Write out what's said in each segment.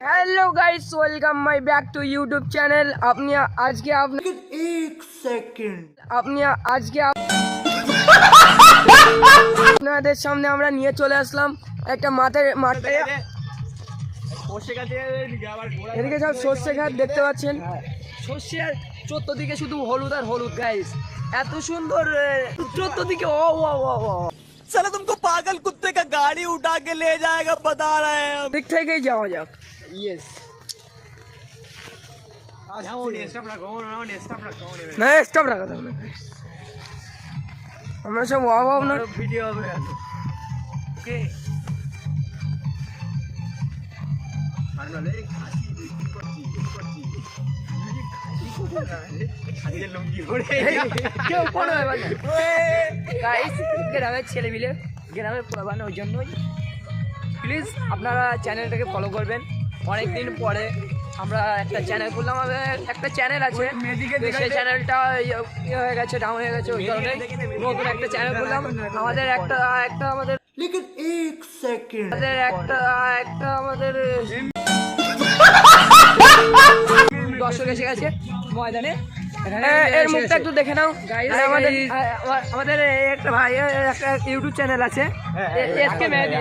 Hello guys, welcome my back to YouTube channel. अपनी आज के आप एक सेकंड আপনি আজকে আপনাদের সামনে আমরা নিয়ে চলে আসলাম একটা মাঠে এদিকে সব সর্ষে ঘাট দেখতে পাচ্ছেন। সর্ষে আর চতুর্দিকে শুধু হলুদ আর হলুদ গাইস, এত সুন্দর চতুর্দিকে ও ও ও ও साला तुमको पागल कुत्ते का गाड़ी उठा के ले जाएगा बता रहे हैं हम। দিক থেকেই যাওয়া যাক। ইয়েস না, স্টপ রাখা থাকবে, আমরা সব অভাব না ভিডিও হবে ওকে কেউ কোনো ব্যাপার না গাইস, গ্রামের ছেলে মিলে গ্রামের প্রধান, ওই জন্যই প্লিজ আপনারা চ্যানেলটাকে ফলো করবেন। অনেকদিন পরে আমরা একটা চ্যানেল খুললাম, আমাদের একটা চ্যানেল আছে, সেই চ্যানেলটা ইয়ে হয়ে গেছে, ডাউন হয়ে গেছে, ওই কারণে নতুন একটা চ্যানেল খুললাম। আমাদের একটা আমাদের लेकिन एक सेकंड আমাদের দর্শক এসে গেছে ময়দানে। এর মুখটা একটু দেখে নাও। আমাদের একটা ভাই একটা ইউটিউব চ্যানেল আছে, এসকে মেহেদি,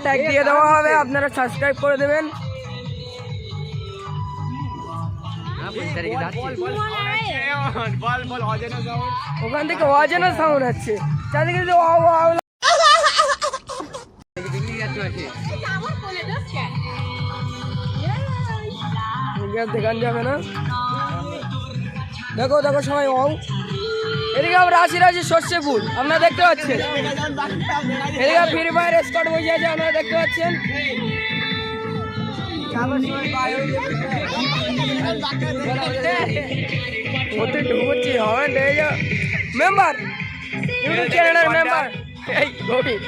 ট্যাগ দিয়ে দেওয়া হবে, আপনারা সাবস্ক্রাইব করে দেবেন। ওখান থেকে অজানা সাউন্ড হচ্ছে, চারদিকে দেখান যাবে না। দেখো দেখো সবাই এদিকে আমরা রাশি সর্ষে ফুল আপনারা দেখতে পাচ্ছেন, এদিকে ফ্রি ফায়ার স্কোয়াড বসে আছে আপনারা দেখতে পাচ্ছেন। মেম্বার ইউটিউব চ্যানেলের মেম্বার এই গভীর